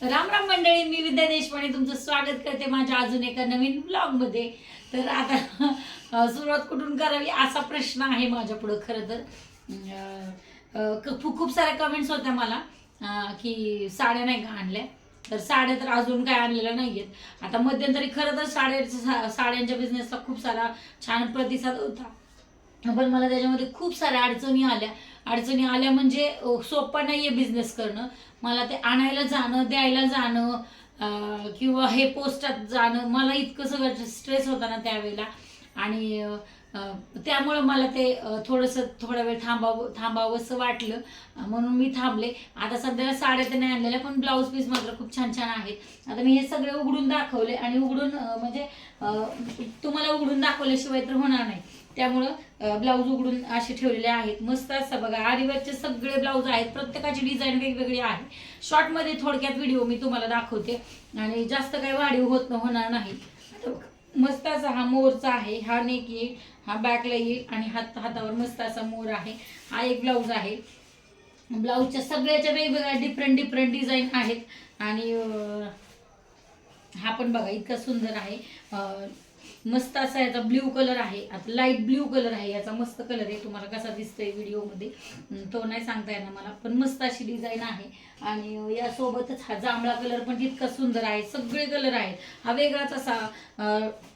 राम राम मंडळी, मी विद्या देशपांडे तुमचं स्वागत करते माझ्या अजून एका नवीन ब्लॉग मध्ये. तर आता सुरुवात कुठून करावी असा प्रश्न आहे माझ्या पुढे. खरं तर खूप साऱ्या कमेंट्स होत्या मला की साड्या नाही का आणल्या. तर साड्या तर अजून काय आणलेल्या नाहीयेत. आता मध्यंतरी खरं तर साड्यांच्या बिझनेसला खूप सारा छान प्रतिसाद होता, पण मला त्याच्यामध्ये खूप साऱ्या अडचणी आल्या म्हणजे सोपं नाहीये बिझनेस करणं. मला ते आणायला जाणं, द्यायला जाणं, किंवा हे पोस्टात जाणं, मला इतकं सगळं स्ट्रेस होता ना त्यावेळेला. आणि त्यामुळं मला ते थोडा वेळ थांबावंसं वाटलं, म्हणून मी थांबले. आता सध्याला साड्या तर नाही आणलेल्या, पण ब्लाऊज पीस मात्र खूप छान छान आहेत. आता मी हे सगळे उघडून दाखवले आणि म्हणजे तुम्हाला उघडून दाखवल्याशिवाय तर होणार नाही. त्यामुळं ब्लाऊज उघडून असे ठेवलेले आहेत. मस्त असं बघा, आरीवर्कचे सगळे ब्लाऊज आहेत. प्रत्येकाची डिझाईन वेगवेगळी आहे. शॉर्टमध्ये थोडक्यात व्हिडिओ मी तुम्हाला दाखवते आणि जास्त काही वाढीव होणार नाही. मस्त असा हा मोरचा आहे, हा नेक येईल, हा बॅकला येईल आणि हातावर मस्त असा मोर आहे. हा एक ब्लाऊज आहे. ब्लाऊजच्या सगळ्याच्या वेगवेगळ्या डिफरंट डिझाईन आहेत. आणि हा पण बघा इतका सुंदर आहे. मस्त असा याचा ब्ल्यू कलर आहे. आता लाईट ब्ल्यू कलर आहे याचा, मस्त कलर आहे. तुम्हाला कसा दिसतोय व्हिडिओमध्ये तो नाही सांगता येणार मला, पण मस्त अशी डिझाईन आहे. आणि यासोबतच हा जांभळा कलर पण तितका सुंदर आहे. सगळे कलर आहेत. हा वेगळाच असा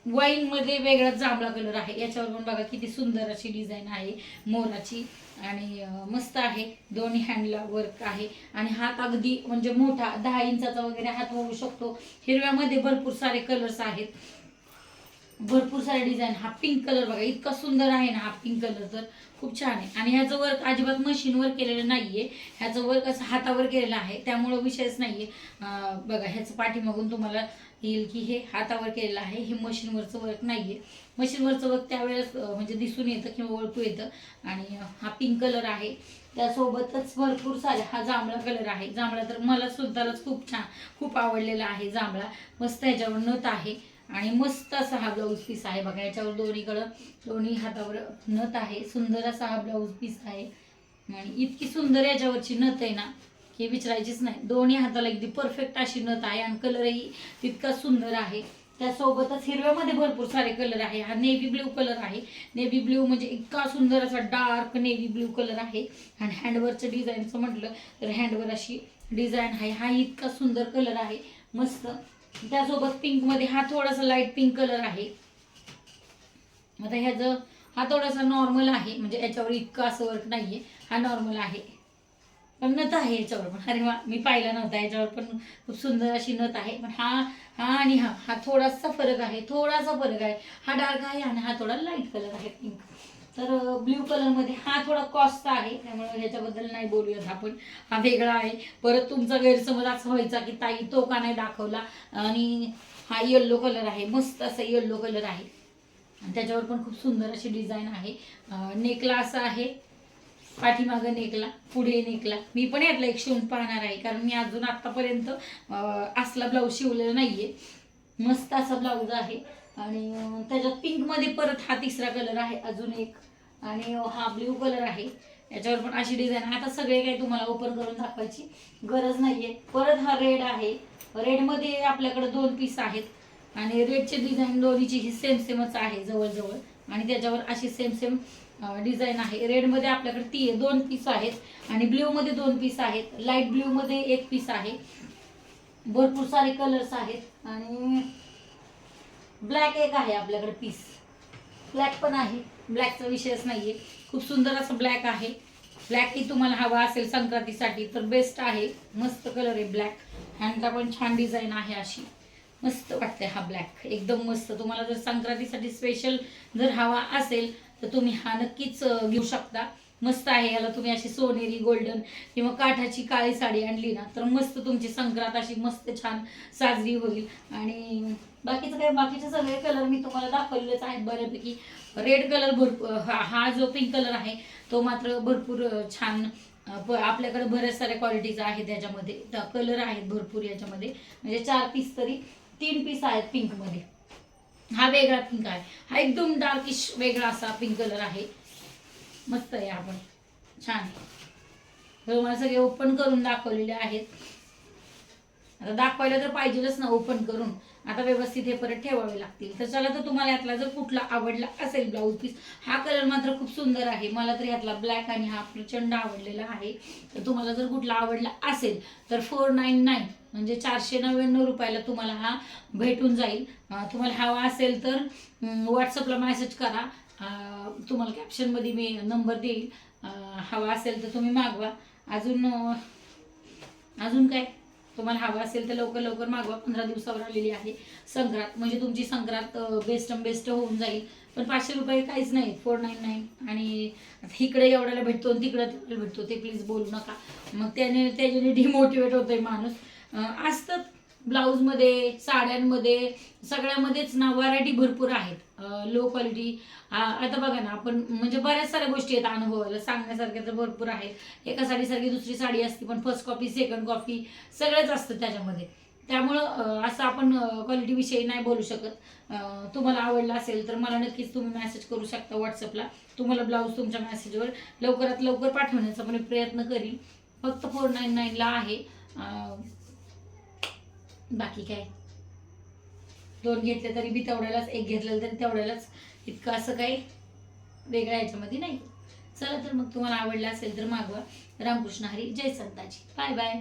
वाईन मध्ये वेगळाच जांभळा कलर आहे. याच्यावर पण बघा किती सुंदर अशी डिझाईन आहे मोराची. आणि मस्त आहे. दोन्ही हँडला वर्क आहे. आणि हात अगदी म्हणजे मोठा 10 इंचाचा वगैरे हात होऊ शकतो. हिरव्यामध्ये भरपूर सारे कलर्स आहेत, भरपूर सारे डिझाईन. हा पिंक कलर बघा इतका सुंदर आहे ना, हा पिंक कलर तर खूप छान आहे. आणि ह्याचं वर्क अजिबात मशीनवर केलेलं नाहीये, ह्याचं वर्क असं हातावर केलेलं आहे, त्यामुळं विषयच नाहीये. बघा ह्याचं पाठीमागून तुम्हाला येईल की हे हातावर केलेलं आहे, हे मशीनवरचं वर्क नाहीये. मशीनवरचं वर्क त्यावेळेस म्हणजे दिसून येतं किंवा ओळखू येतं. आणि हा पिंक कलर आहे. त्यासोबतच भरपूर सारे हा जांभळा कलर आहे. जांभळा तर मला सुद्धाच खूप आवडलेला आहे जांभळा. मस्त ह्याच्यावर नथ आहे आणि मस्त असा हा ब्लाऊज पीस आहे. बघा याच्यावर दोन्ही हातावर नथ आहे. सुंदर असा हा ब्लाऊज पीस आहे. आणि इतकी सुंदर याच्यावरची नथ आहे ना की विचारायचीच नाही. दोन्ही हाताला अगदी परफेक्ट अशी नथ आहे आणि कलरही तितका सुंदर आहे. त्यासोबतच हिरव्यामध्ये भरपूर सारे कलर आहे. हा नेव्ही ब्ल्यू कलर आहे. नेव्ही ब्ल्यू म्हणजे इतका सुंदर असा डार्क नेव्ही ब्ल्यू कलर आहे. आणि हँडवरचं डिझाईनचं म्हटलं तर हँडवर अशी डिझाईन आहे. हा इतका सुंदर कलर आहे, मस्त. त्यासोबत पिंक मध्ये हा थोडासा लाईट पिंक कलर आहे. आता हा थोडासा नॉर्मल आहे, म्हणजे याच्यावर इतकं असं वर्क नाहीये. हा नॉर्मल आहे, पण नथ आहे याच्यावर पण. अरे वा, मी पाहिला नव्हता. याच्यावर पण खूप सुंदर अशी नथ आहे. पण हा हा आणि हा थोडासा फरक आहे. हा डार्क आहे आणि हा थोडा लाईट कलर आहे, पिंक. तर ब्ल्यू कलर मध्ये हा थोडा कॉस्टचा आहे, त्यामुळे ह्याच्याबद्दल नाही बोलूयात आपण. हा वेगळा आहे. परत तुमचा गैरसमज असा व्हायचा की ताई तो का नाही दाखवला. आणि हा येल्लो कलर आहे, मस्त असा येल्लो कलर आहे. आणि त्याच्यावर पण खूप सुंदर अशी डिझाईन आहे. नेकला असा आहे, पाठीमागं नेकला, पुढे नेकला. मी पण यातला एक शिवून पाहणार आहे, कारण मी अजून आतापर्यंत असला ब्लाऊज शिवलेला नाहीये. मस्त असा ब्लाऊज आहे. आणि त्याच्यात पिंक मध्ये परत हा तिसरा कलर आहे अजून एक. आणि हा ब्ल्यू कलर आहे. याच्यावर पण अशी डिझाईन. आता सगळे काही तुम्हाला ओपन करून दाखवायची गरज नाहीये. परत हा रेड आहे. रेड मध्ये आपल्याकडे 2 पीस आहेत. आणि रेडचे डिझाईन दोन्हीची ही सेमच आहे जवळजवळ. आणि त्याच्यावर अशी सेम डिझाईन आहे. रेड मध्ये आपल्याकडे 2 पीस आहेत आणि ब्ल्यू मध्ये 2 पीस आहेत. लाईट ब्ल्यू मध्ये 1 पीस आहे. भरपूर सारे कलर्स आहेत. आणि ब्लॅक एक आहे आपल्याकडे पीस. ब्लॅक पण आहे, ब्लॅकचा विषयच नाहीये. खूप सुंदर असं ब्लॅक आहे. ब्लॅकही तुम्हाला हवा असेल संक्रांतीसाठी तर बेस्ट आहे. मस्त कलर आहे ब्लॅक. हँडला पण छान डिझाईन आहे अशी, मस्त वाटते हा ब्लॅक, एकदम मस्त. तुम्हाला जर संक्रांतीसाठी स्पेशल जर हवा असेल तर तुम्ही हा नक्कीच घेऊ शकता. मस्त आहे. याला तुम्ही अशी सोनेरी गोल्डन किंवा काठाची काळी साडी आणली ना तर मस्त तुमची संक्रांत अशी मस्त छान साजरी होईल. आणि बाकीचे सगळे कलर मी तुम्हाला दाखवलेलेच आहेत बऱ्यापैकी. रेड कलर भरपूर, हा जो पिंक कलर आहे तो मात्र भरपूर छान. आपल्याकडे बऱ्याच साऱ्या क्वालिटीचा आहे. त्याच्यामध्ये कलर आहेत भरपूर याच्यामध्ये, म्हणजे 4 पीस तरी 3 पीस आहेत पिंक मध्ये. हा वेगळा पिंक आहे. हा एकदम डार्किश वेगळा असा पिंक कलर आहे. मस्त आहे. हा पण छान आहे. मला सगळे ओपन करून दाखवलेले आहेत. आता दाखवायला तर पाहिजेलच ना ओपन करून, आता व्यवस्थित हे परत ठेवावे लागतील. तर चला, तर तुम्हाला यातला जर कुठला आवडला असेल ब्लाऊज पीस, हा कलर मात्र खूप सुंदर आहे, मला तर यातला ब्लॅक आणि हा प्रचंड आवडलेला आहे. तर तुम्हाला जर कुठला आवडला असेल तर 499 म्हणजे 499 रुपयाला तुम्हाला हा भेटून जाईल. तुम्हाला हवा असेल तर व्हॉट्सअपला मेसेज करा, तुम्हाला कॅप्शनमध्ये मी नंबर देईल. हवा असेल तर तुम्ही मागवा. अजून अजून काय तुम्हाला हवं असेल तर लवकर लवकर मागवा. 15 दिवसावर आलेली आहे संक्रांत, म्हणजे तुमची संक्रांत बेस्ट होऊन जाईल. पण 500 रुपये काहीच नाही, 499. आणि इकडे एवढ्याला भेटतो आणि तिकडे तेवढ्याला भेटतो, ते प्लीज बोलू नका. मग त्याच्याने डिमोटिवेट होतोय माणूस. असतात ब्लाऊजमध्ये, साड्यांमध्ये, सगळ्यामध्येच ना व्हरायटी भरपूर आहेत. लो क्वालिटी, आता बघा ना, आपण म्हणजे बऱ्याच साऱ्या गोष्टी आहेत अनुभवायला, सांगण्यासारख्या तर भरपूर आहेत. एका साडीसारखी दुसरी साडी असते, पण फर्स्ट कॉपी, सेकंड कॉपी सगळंच असतं त्याच्यामध्ये. त्यामुळं असं आपण क्वालिटीविषयी नाही बोलू शकत. तुम्हाला आवडला असेल तर मला नक्कीच तुम्ही मेसेज करू शकता व्हॉट्सअपला. तुम्हाला ब्लाऊज तुमच्या मेसेजवर लवकरात लवकर पाठवण्याचा पण प्रयत्न करीन. फक्त 499ला आहे. बाकी काय, 2 घेतले तरी बी तेवढ्यालाच, 1 घेतलेलं तरी तेवढ्यालाच, इतकं असं काही वेगळ्या ह्याच्यामध्ये नाही. चला, तर मग तुम्हाला आवडलं असेल तर मागवा. रामकृष्ण हरी, जय संताजी, बाय बाय.